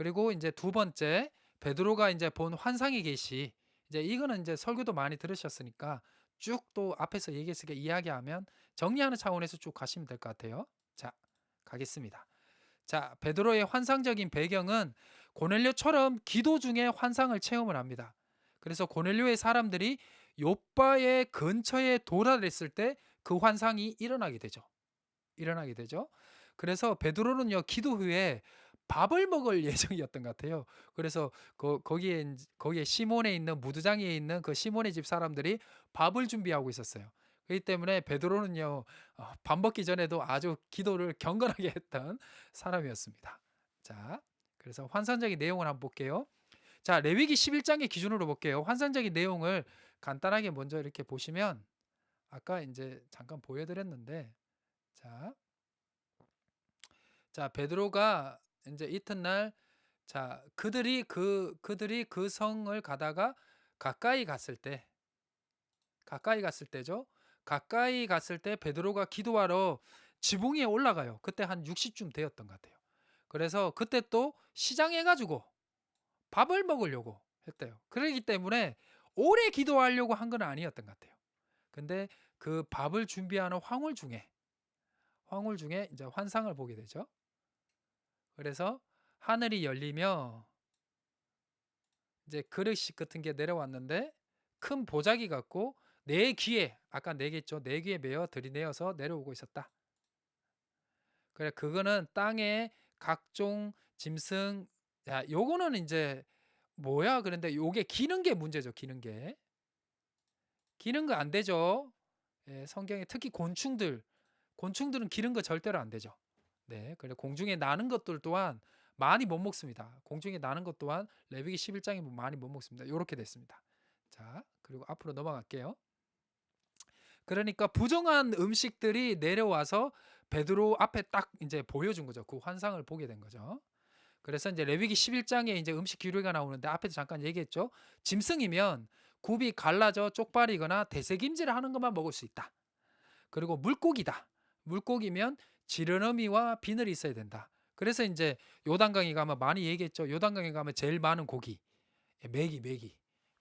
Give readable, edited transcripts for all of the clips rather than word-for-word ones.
그리고 이제 두 번째 베드로가 이제 본 환상의 계시. 이제 이거는 이제 설교도 많이 들으셨으니까 쭉 또 앞에서 얘기했으니까 이야기하면 정리하는 차원에서 쭉 가시면 될 것 같아요. 자, 가겠습니다. 자, 베드로의 환상적인 배경은 고넬료처럼 기도 중에 환상을 체험을 합니다. 그래서 고넬료의 사람들이 욥바의 근처에 도달했을 때 그 환상이 일어나게 되죠. 일어나게 되죠. 그래서 베드로는요, 기도 후에 밥을 먹을 예정이었던 것 같아요. 그래서 거기에 시몬에 있는 무두장에 있는 그 시몬의 집 사람들이 밥을 준비하고 있었어요. 그렇기 때문에 베드로는요, 밥 먹기 전에도 아주 기도를 경건하게 했던 사람이었습니다. 자, 그래서 환상적인 내용을 한번 볼게요. 자, 레위기 11장의 기준으로 볼게요. 환상적인 내용을 간단하게 먼저 이렇게 보시면 아까 이제 잠깐 보여드렸는데, 자, 베드로가 이제 이튿날, 자, 그들이 그 성을 가다가 가까이 갔을 때, 가까이 갔을 때죠. 가까이 갔을 때 베드로가 기도하러 지붕 위에 올라가요. 그때 한 60쯤 되었던 것 같아요. 그래서 그때 또 시장해 가지고 밥을 먹으려고 했대요. 그러기 때문에 오래 기도하려고 한 건 아니었던 것 같아요. 근데 그 밥을 준비하는 황홀 중에 이제 환상을 보게 되죠. 그래서 하늘이 열리며 이제 그릇 같은 게 내려왔는데 큰 보자기 같고 네 귀에, 아까 네 개죠. 네 귀에 매어 들이내어서 내려오고 있었다. 그래, 그거는 땅에 각종 짐승. 야, 요거는 이제 뭐야? 그런데 요게 기는 게 문제죠. 기는 거 안 되죠. 예, 성경에 특히 곤충들은 기는 거 절대로 안 되죠. 네, 그래 공중에 나는 것들 또한 많이 못 먹습니다. 공중에 나는 것 또한 레위기 11장에 많이 못 먹습니다. 이렇게 됐습니다. 자, 그리고 앞으로 넘어갈게요. 그러니까 부정한 음식들이 내려와서 베드로 앞에 딱 이제 보여준 거죠. 그 환상을 보게 된 거죠. 그래서 이제 레위기 11장에 이제 음식 규례가 나오는데 앞에도 잠깐 얘기했죠. 짐승이면 굽이 갈라져 쪽발이거나 대세김질을 하는 것만 먹을 수 있다. 그리고 물고기다. 물고기면 지느러미와 비늘이 있어야 된다. 그래서 이제 요단강에 가면 많이 얘기했죠. 요단강에 가면 제일 많은 고기,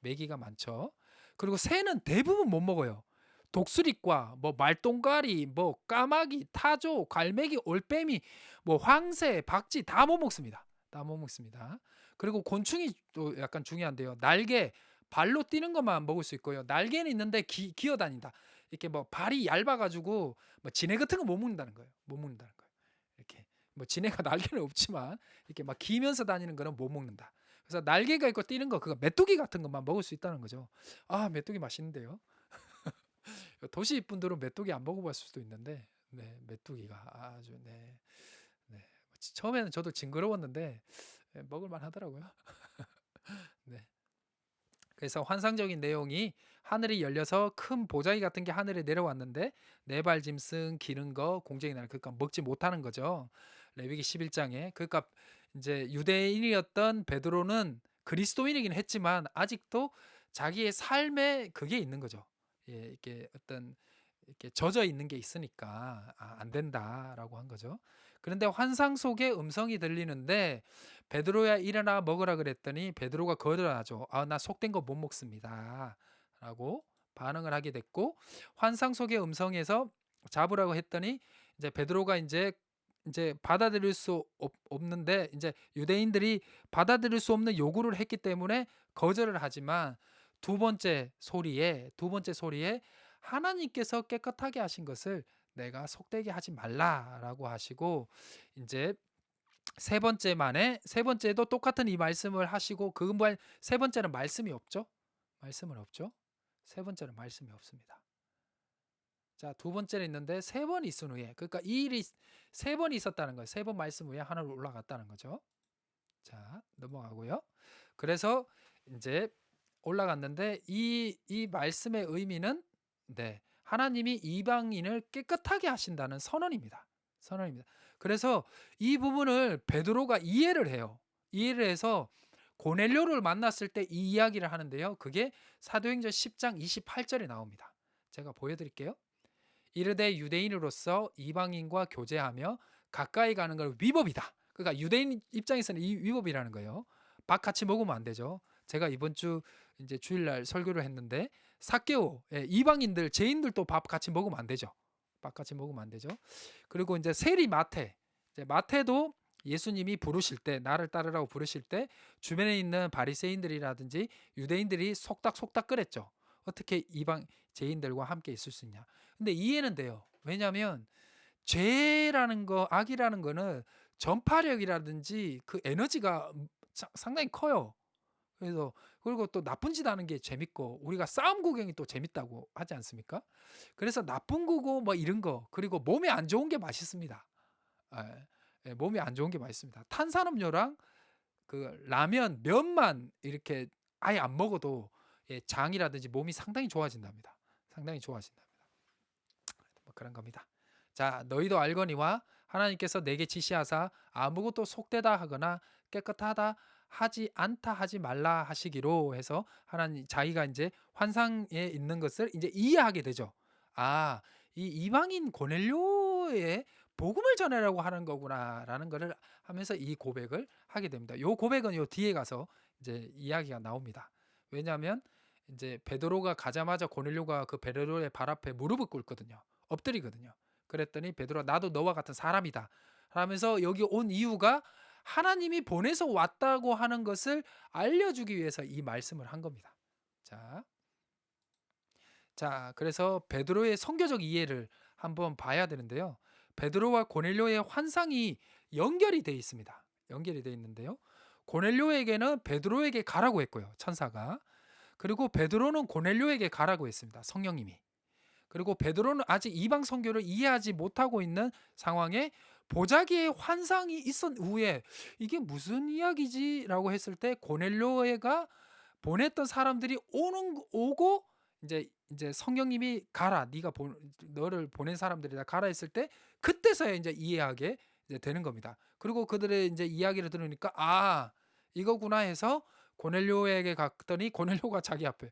메기가 많죠. 그리고 새는 대부분 못 먹어요. 독수리과 뭐 말똥가리, 뭐 까마귀, 타조, 갈매기, 올빼미, 뭐 황새, 박쥐 다 못 먹습니다. 다 못 먹습니다. 그리고 곤충이 또 약간 중요한데요. 날개, 발로 뛰는 것만 먹을 수 있고요. 날개는 있는데 기어다닌다. 이렇게 뭐 발이 얇아가지고 뭐 지네 같은 거 못 먹는다는 거예요. 못 먹는다는 거예요. 이렇게 뭐 지네가 날개는 없지만 이렇게 막 기면서 다니는 거는 못 먹는다. 그래서 날개가 있고 뛰는 거, 그거 메뚜기 같은 것만 먹을 수 있다는 거죠. 아, 메뚜기 맛있는데요. 도시 분들은 메뚜기 안 먹어봤을 수도 있는데, 네, 메뚜기가 아주, 네, 네. 처음에는 저도 징그러웠는데 먹을만 하더라고요. 네. 그래서 환상적인 내용이 하늘이 열려서 큰 보자기 같은 게 하늘에 내려왔는데 네 발 짐승 기는 거 공중에 날, 그러니까 먹지 못하는 거죠. 레위기 11장에. 그러니까 이제 유대인이었던 베드로는 그리스도인이긴 했지만 아직도 자기의 삶에 그게 있는 거죠. 예, 이렇게 어떤 이렇게 젖어 있는 게 있으니까 안 된다라고 한 거죠. 그런데 환상 속에 음성이 들리는데 베드로야 일어나 먹으라 그랬더니 베드로가 거절하죠. 나 속된 거 못 먹습니다라고 반응을 하게 됐고, 환상 속의 음성에서 잡으라고 했더니 이제 베드로가 이제 받아들일 수 없는데, 이제 유대인들이 받아들일 수 없는 요구를 했기 때문에 거절을 하지만 두 번째 소리에 하나님께서 깨끗하게 하신 것을 내가 속되게 하지 말라라고 하시고, 이제 세 번째도 똑같은 이 말씀을 하시고, 그건 세 번째는 말씀이 없죠. 말씀은 없죠. 세 번째는 말씀이 없습니다. 자, 두 번째는 있는데 세 번 있은 후에, 그러니까 이 일이 세 번 있었다는 거예요. 세 번 말씀 후에 하늘로 올라갔다는 거죠. 자, 넘어가고요. 그래서 이제 올라갔는데 이 말씀의 의미는, 네, 하나님이 이방인을 깨끗하게 하신다는 선언입니다. 선언입니다. 그래서 이 부분을 베드로가 이해를 해요. 이해를 해서 고넬료를 만났을 때 이 이야기를 하는데요. 그게 사도행전 10장 28절에 나옵니다. 제가 보여드릴게요. 이르되 유대인으로서 이방인과 교제하며 가까이 가는 걸 위법이다. 그러니까 유대인 입장에서는 이 위법이라는 거예요. 밥 같이 먹으면 안 되죠. 제가 이번 주 이제 주일날 설교를 했는데 삭개오, 이방인들, 죄인들도 밥 같이 먹으면 안 되죠. 밥 같이 먹으면 안 되죠. 그리고 이제 세리 마태, 이제 마태도 예수님이 부르실 때, 나를 따르라고 부르실 때 주변에 있는 바리새인들이라든지 유대인들이 속닥속닥 끓였죠. 어떻게 이방 죄인들과 함께 있을 수 있냐. 근데 이해는 돼요. 왜냐하면 죄라는 거, 악이라는 거는 전파력이라든지 그 에너지가 상당히 커요. 그래서 그리고 또 나쁜 짓 하는 게 재밌고 우리가 싸움 구경이 또 재밌다고 하지 않습니까? 그래서 나쁜 거고 뭐 이런 거 그리고 몸에 안 좋은 게 맛있습니다. 예, 몸에 안 좋은 게 맛있습니다. 탄산음료랑 그 라면, 면만 이렇게 아예 안 먹어도 장이라든지 몸이 상당히 좋아진답니다. 상당히 좋아진답니다. 뭐 그런 겁니다. 자, 너희도 알거니와 하나님께서 내게 지시하사 아무것도 속되다 하거나 깨끗하다 하지 않다 하지 말라 하시기로 해서 하나님 자기가 이제 환상에 있는 것을 이제 이해하게 되죠. 아, 이 이방인 고넬료의 복음을 전하라고 하는 거구나라는 것을 하면서 이 고백을 하게 됩니다. 요 고백은 요 뒤에 가서 이제 이야기가 나옵니다. 왜냐하면 이제 베드로가 가자마자 고넬료가 그 베드로의 발 앞에 무릎을 꿇거든요. 엎드리거든요. 그랬더니 베드로가 나도 너와 같은 사람이다 하면서 여기 온 이유가 하나님이 보내서 왔다고 하는 것을 알려주기 위해서 이 말씀을 한 겁니다. 자, 그래서 베드로의 선교적 이해를 한번 봐야 되는데요. 베드로와 고넬료의 환상이 연결이 되어 있습니다. 연결이 되어 있는데요. 고넬료에게는 베드로에게 가라고 했고요. 천사가. 그리고 베드로는 고넬료에게 가라고 했습니다. 성령님이. 그리고 베드로는 아직 이방 선교를 이해하지 못하고 있는 상황에 보자기의 환상이 있었 후에 이게 무슨 이야기지라고 했을 때 고넬료가 보냈던 사람들이 오고 이제 성령님이 가라 너를 보낸 사람들이다 가라 했을 때 그때서야 이제 이해하게 이제 되는 겁니다. 그리고 그들의 이제 이야기를 들으니까 아 이거구나 해서 고넬료에게 갔더니 고넬료가 자기 앞에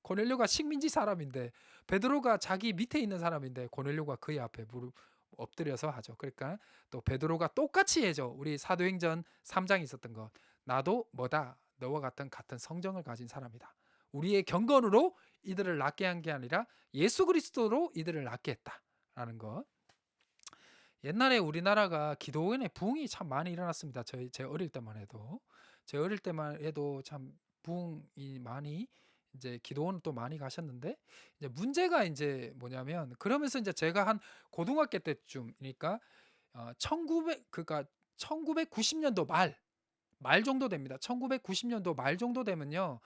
고넬료가 식민지 사람인데 베드로가 자기 밑에 있는 사람인데 고넬료가 그의 앞에 무릎 엎드려서 하죠. 그러니까 또 베드로가 똑같이 해죠. 우리 사도행전 3장에 있었던 것. 나도 뭐다. 너와 같은 성정을 가진 사람이다. 우리의 경건으로 이들을 낫게 한 게 아니라 예수 그리스도로 이들을 낫게 했다라는 것. 옛날에 우리나라가 기도원의 부흥이 참 많이 일어났습니다. 제 어릴 때만 해도 참 부흥이 많이 이제 기도원 또 많이 가셨는데 이제 문제가 이제 뭐냐면 그러면서 이제 제가 한 고등학교 때쯤이니까 1900 그러니까 1990년도 말 정도 됩니다. 1990년도 말 정도 되면요.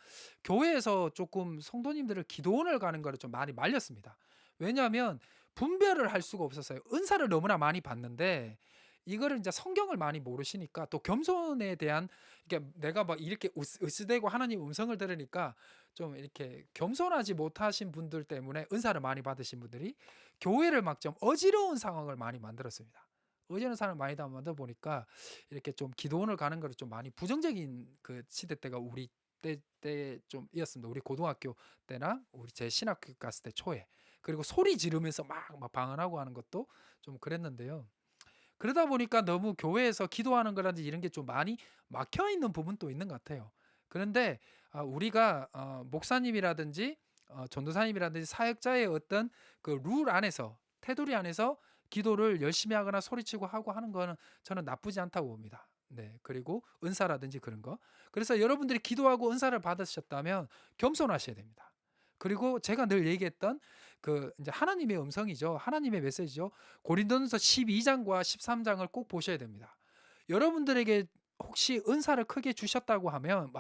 교회에서 조금 성도님들을 기도원을 가는 거를 좀 많이 말렸습니다. 왜냐하면 분별을 할 수가 없었어요. 은사를 너무나 많이 받는데 이거를 이제 성경을 많이 모르시니까 또 겸손에 대한 이게 내가 막 이렇게 으스대고 하나님 음성을 들으니까 좀 이렇게 겸손하지 못하신 분들 때문에 은사를 많이 받으신 분들이 교회를 막 좀 어지러운 상황을 많이 만들었습니다. 어지러운 상황을 많이 만들어 보니까 이렇게 좀 기도원을 가는 거를 좀 많이 부정적인 그 시대 때가 우리 때 좀이었습니다. 우리 고등학교 때나 우리 제 신학교 갔을 때 초에 그리고 소리 지르면서 막 방언하고 하는 것도 좀 그랬는데요. 그러다 보니까 너무 교회에서 기도하는 거라든지 이런 게 좀 많이 막혀 있는 부분도 있는 것 같아요. 그런데 우리가 목사님이라든지 전도사님이라든지 사역자의 어떤 그 룰 안에서 테두리 안에서 기도를 열심히 하거나 소리치고 하고 하는 거는 저는 나쁘지 않다고 봅니다. 네. 그리고 은사라든지 그런 거. 그래서 여러분들이 기도하고 은사를 받으셨다면 겸손하셔야 됩니다. 그리고 제가 늘 얘기했던 그 이제 하나님의 음성이죠. 하나님의 메시지죠. 고린도전서 12장과 13장을 꼭 보셔야 됩니다. 여러분들에게 혹시 은사를 크게 주셨다고 하면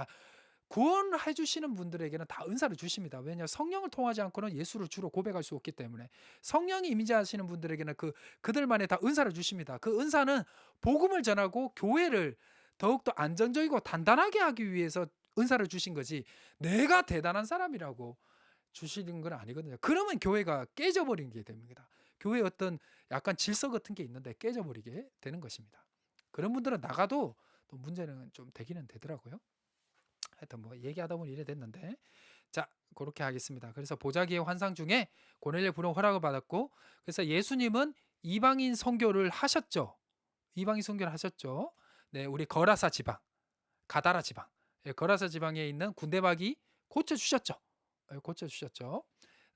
구원해 주시는 분들에게는 다 은사를 주십니다. 왜냐하면 성령을 통하지 않고는 예수를 주로 고백할 수 없기 때문에 성령이 임재하시는 분들에게는 그들만의 다 은사를 주십니다. 그 은사는 복음을 전하고 교회를 더욱더 안전적이고 단단하게 하기 위해서 은사를 주신 거지 내가 대단한 사람이라고 주시는 건 아니거든요. 그러면 교회가 깨져버리는 게 됩니다. 교회에 어떤 약간 질서 같은 게 있는데 깨져버리게 되는 것입니다. 그런 분들은 나가도 또 문제는 좀 되기는 되더라고요. 하여튼 뭐 얘기하다 보니 이래 됐는데 자 그렇게 하겠습니다. 그래서 보자기의 환상 중에 고넬료 부름 허락을 받았고 그래서 예수님은 이방인 선교를 하셨죠. 이방인 선교를 하셨죠. 네, 우리 거라사 지방, 가다라 지방, 예, 거라사 지방에 있는 군대막이 고쳐 주셨죠. 예, 고쳐 주셨죠.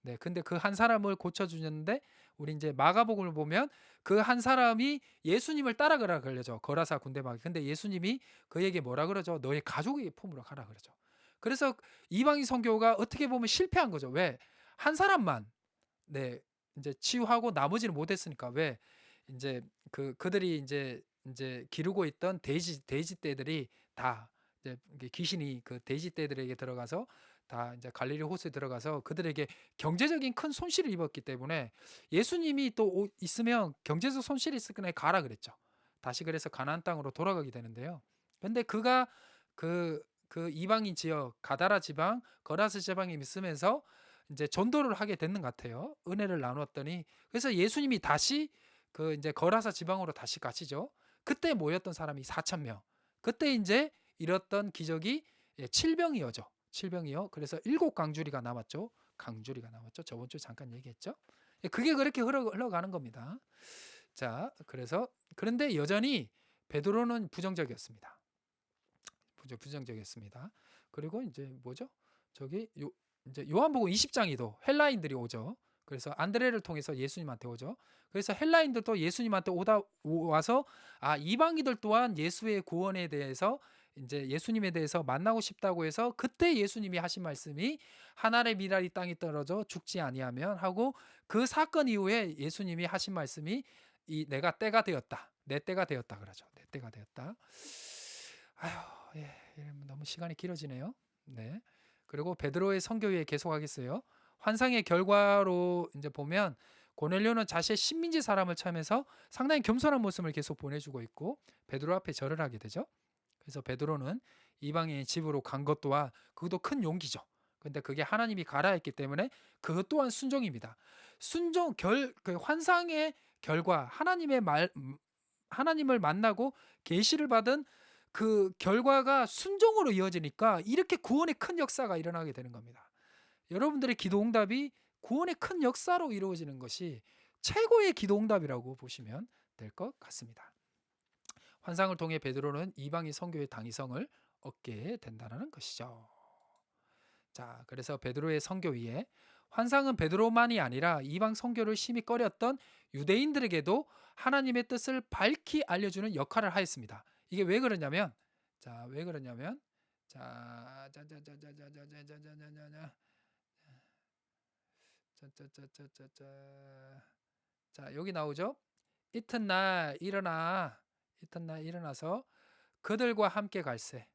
네, 근데 그 한 사람을 고쳐 주셨는데 우리 이제 마가복음을 보면 그 한 사람이 예수님을 따라가라 그러죠. 거라사 군대막이. 근데 예수님이 그에게 뭐라 그러죠? 너의 가족에게 품으러 가라 그러죠. 그래서 이방인 선교가 어떻게 보면 실패한 거죠. 왜? 한 사람만 네, 이제 치유하고 나머지는 못 했으니까. 왜? 인제 그들이 인제 기르고 있던 돼지 떼들이 다 이제 이게 귀신이 그 돼지 떼들에게 들어가서 다 인제 갈릴리 호수에 들어가서 그들에게 경제적인 큰 손실을 입었기 때문에 예수님이 또 있으면 "경제적 손실이 있을 거니 가라." 그랬죠. 다시 그래서 가나안 땅으로 돌아가게 되는데요. 근데 그가 그 이방인 지역 가다라 지방, 거라스 지방에 있으면서 인제 전도를 하게 됐는 것 같아요. 은혜를 나누었더니 그래서 예수님이 다시 그 인제 거라사 지방으로 다시 가시죠. 그때 모였던 사람이 4천 명. 그때 인제 일었던 기적이 예, 칠병이어죠. 칠병이요. 그래서 일곱 강주리가 남았죠. 강주리가 남았죠. 저번 주에 잠깐 얘기했죠. 예, 그게 그렇게 흘러가는 겁니다. 자, 그래서 그런데 여전히 베드로는 부정적이었습니다. 부정적이었습니다. 그리고 인제 뭐죠? 저기 이제 요한복음 20장에도 헬라인들이 오죠. 그래서 안드레를 통해서 예수님한테 오죠. 그래서 헬라인들도 예수님한테 와서 이방인들 또한 예수의 구원에 대해서 인제 예수님에 대해서 만나고 싶다고 해서 그때 예수님이 하신 말씀이 "하늘의 미랄이 땅에 떨어져 죽지 아니하면." 하고 그 사건 이후에 예수님이 하신 말씀이 이 "내가 때가 되었다. 내 때가 되었다." 그러죠. "내 때가 되었다." 아휴, 예. 너무 시간이 길어지네요. 네. 그리고 베드로의 선교에 계속하겠어요. 환상의 결과로 이제 보면 고넬료는 자신의 식민지 사람을 참여해서 상당히 겸손한 모습을 계속 보내주고 있고 베드로 앞에 절을 하게 되죠. 그래서 베드로는 이방인의 집으로 간 것 또한 그것도 큰 용기죠. 근데 그게 하나님이 가라 했기 때문에 그것 또한 순종입니다. 그 환상의 결과 하나님을 만나고 계시를 받은 그 결과가 순종으로 이어지니까 이렇게 구원의 큰 역사가 일어나게 되는 겁니다. 여러분들의 기도 응답이 구원의 큰 역사로 이루어지는 것이 최고의 기도 응답이라고 보시면 될 것 같습니다. 환상을 통해 베드로는 이방인 선교의 당위성을 얻게 된다는 것이죠. 자, 그래서 베드로의 선교 위에 환상은 베드로만이 아니라 이방 선교를 심히 꺼렸던 유대인들에게도 하나님의 뜻을 밝히 알려주는 역할을 하였습니다. 이게 왜 그러냐면, 자, 왜 그러냐면, 자, 짜자자자자자자자자자자, 짜짜짜짜짜짜, 자, 여기 나오죠? 이튿날 일어나서 그들과 함께 갈새.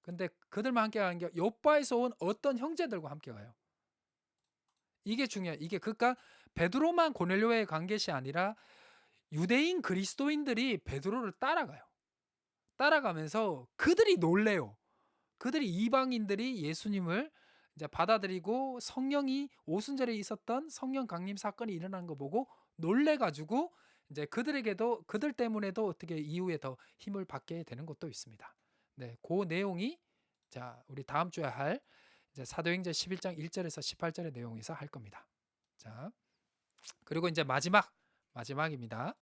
근데 그들만 함께 가는 게 요바에서 온 어떤 형제들과 함께 가요. 이게 중요해요. 이게 그러니까 베드로만 고넬료에 간 것이 아니라 유대인 그리스도인들이 베드로를 따라가요. 따라가면서 그들이 놀래요. 그들이 이방인들이 예수님을 이제 받아들이고 성령이 오순절에 있었던 성령 강림 사건이 일어난 거 보고 놀래 가지고 이제 그들에게도 그들 때문에도 어떻게 이후에 더 힘을 받게 되는 것도 있습니다. 네, 그 내용이 자, 우리 다음 주에 할 이제 사도행전 11장 1절에서 18절의 내용에서 할 겁니다. 자, 그리고 이제 마지막입니다.